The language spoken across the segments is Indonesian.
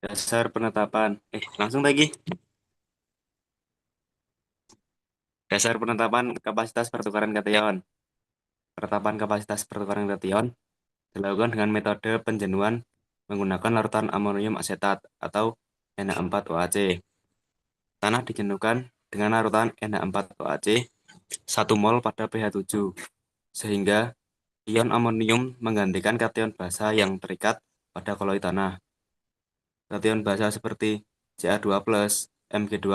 Dasar penetapan. Langsung lagi. Dasar penetapan kapasitas pertukaran kation. Penetapan kapasitas pertukaran kation dilakukan dengan metode penjenuhan menggunakan larutan amonium asetat atau Na4OAC. Tanah dijenuhkan dengan larutan Na4OAC 1 mol pada pH 7, sehingga ion amonium menggantikan kation basa yang terikat pada koloid tanah. Kation basa seperti Ca2+, Mg2+,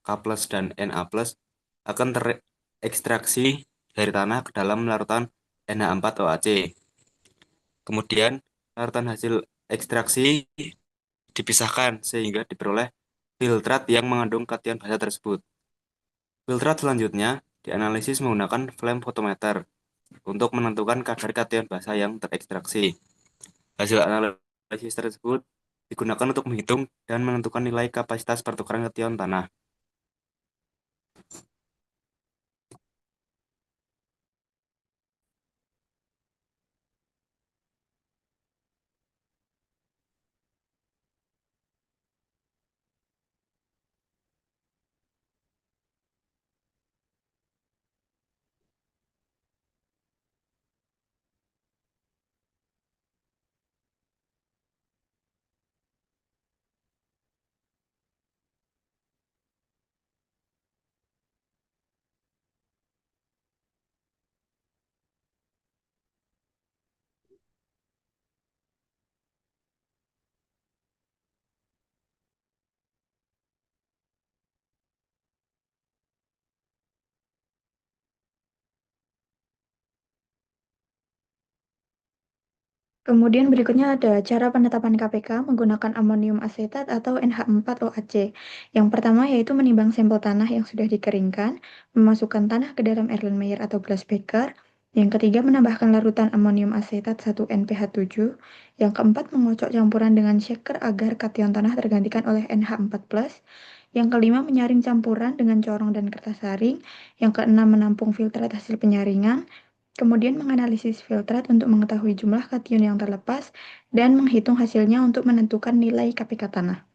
K+, dan Na+, akan terekstraksi dari tanah ke dalam larutan Na4OAC. Kemudian, larutan hasil ekstraksi dipisahkan sehingga diperoleh filtrat yang mengandung kation basa tersebut. Filtrat selanjutnya dianalisis menggunakan flame photometer untuk menentukan kadar kation basa yang terekstraksi. Hasil analisis tersebut digunakan untuk menghitung dan menentukan nilai kapasitas pertukaran kation tanah. Kemudian berikutnya ada cara penetapan KPK menggunakan amonium asetat atau NH4OAC. Yang pertama yaitu menimbang sampel tanah yang sudah dikeringkan, memasukkan tanah ke dalam Erlenmeyer atau glass beaker. Yang ketiga menambahkan larutan amonium asetat 1NPH7. Yang keempat mengocok campuran dengan shaker agar kation tanah tergantikan oleh NH4+. Yang kelima menyaring campuran dengan corong dan kertas saring. Yang keenam menampung filtrat hasil penyaringan. Kemudian menganalisis filtrat untuk mengetahui jumlah kation yang terlepas dan menghitung hasilnya untuk menentukan nilai KPK tanah.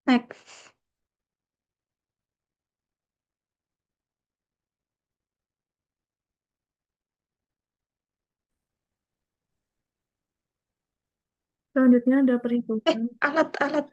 Next. Selanjutnya ada perhitungan. Alat-alat.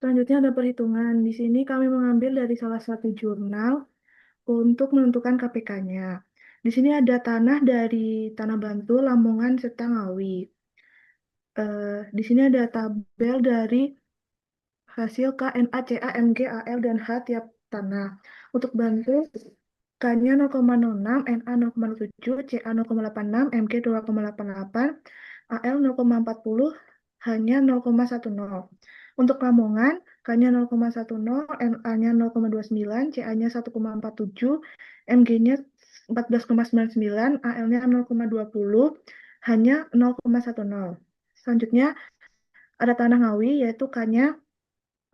Selanjutnya ada perhitungan. Di sini kami mengambil dari salah satu jurnal untuk menentukan KPK-nya. Di sini ada tanah dari Tanah Bantul, Lamongan, serta Ngawi. Di sini ada tabel dari hasil K, NA, CA, MG, AL, dan H tiap tanah. Untuk Bantul, K-nya 0,06, NA 0,07, CA 0,86, MG 2,88, AL 0,40, hanya 0,10. Untuk Lamongan, K-nya 0,10, NA-nya 0,29, CA-nya 1,47, MG-nya 14,99, AL-nya 0,20, hanya 0,10. Selanjutnya ada Tanah Ngawi, yaitu K-nya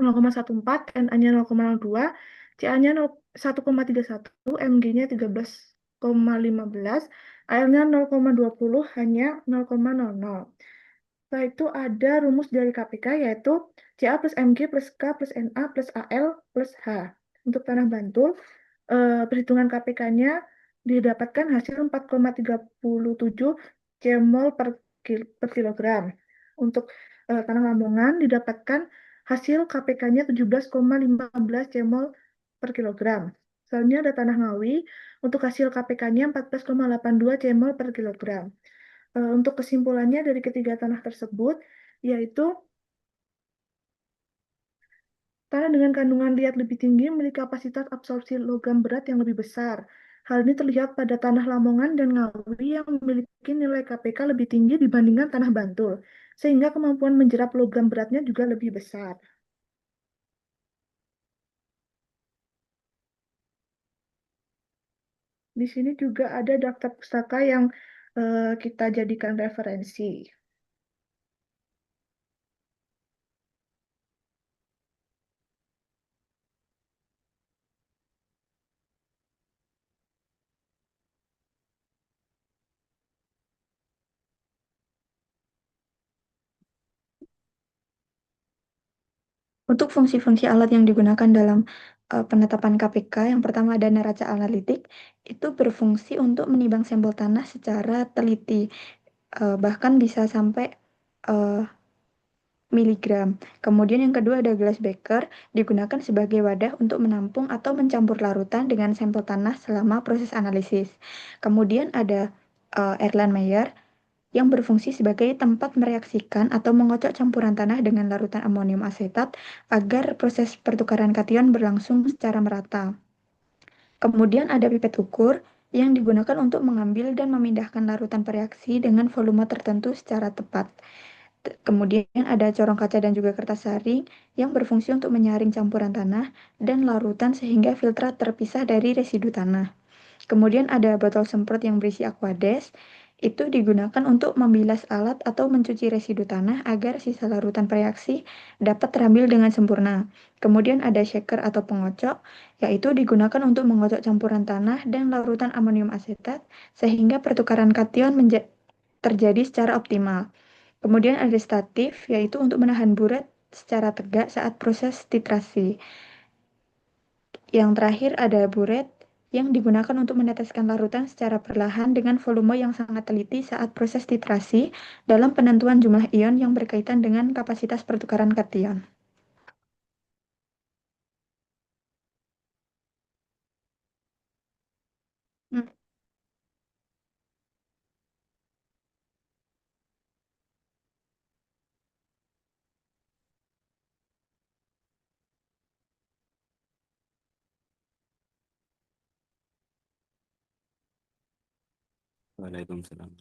0,14, NA-nya 0,02, CA-nya 1,31, MG-nya 13,15, AL-nya 0,20, hanya 0,00. Setelah itu ada rumus dari KPK yaitu CA plus MG plus K plus NA plus AL plus H. Untuk Tanah Bantul, perhitungan KPK-nya didapatkan hasil 4,37 cmol per kilogram. Untuk Tanah Lamongan didapatkan hasil KPK-nya 17,15 cmol per kilogram. Selanjutnya ada Tanah Ngawi, untuk hasil KPK-nya 14,82 cmol per kilogram. Untuk kesimpulannya dari ketiga tanah tersebut, yaitu tanah dengan kandungan liat lebih tinggi memiliki kapasitas absorpsi logam berat yang lebih besar. Hal ini terlihat pada tanah Lamongan dan Ngawi yang memiliki nilai KPK lebih tinggi dibandingkan tanah Bantul. sehingga kemampuan menjerap logam beratnya juga lebih besar. Di sini juga ada daftar pustaka yang kita jadikan referensi. Untuk fungsi-fungsi alat yang digunakan dalam penetapan KPK, yang pertama ada neraca analitik, itu berfungsi untuk menimbang sampel tanah secara teliti, bahkan bisa sampai eh, miligram. Kemudian yang kedua ada glass beaker, digunakan sebagai wadah untuk menampung atau mencampur larutan dengan sampel tanah selama proses analisis. Kemudian ada Erlenmeyer, yang berfungsi sebagai tempat mereaksikan atau mengocok campuran tanah dengan larutan amonium asetat agar proses pertukaran kation berlangsung secara merata. Kemudian ada pipet ukur yang digunakan untuk mengambil dan memindahkan larutan bereaksi dengan volume tertentu secara tepat. Kemudian ada corong kaca dan juga kertas saring yang berfungsi untuk menyaring campuran tanah dan larutan sehingga filtrat terpisah dari residu tanah. Kemudian ada botol semprot yang berisi aquades. Itu digunakan untuk membilas alat atau mencuci residu tanah agar sisa larutan reaksi dapat terambil dengan sempurna. Kemudian ada shaker atau pengocok, yaitu digunakan untuk mengocok campuran tanah dan larutan amonium asetat sehingga pertukaran kation terjadi secara optimal. Kemudian ada statif, yaitu untuk menahan buret secara tegak saat proses titrasi. Yang terakhir ada buret yang digunakan untuk meneteskan larutan secara perlahan dengan volume yang sangat teliti saat proses titrasi dalam penentuan jumlah ion yang berkaitan dengan kapasitas pertukaran kation. Hmm, Waalaikumsalam.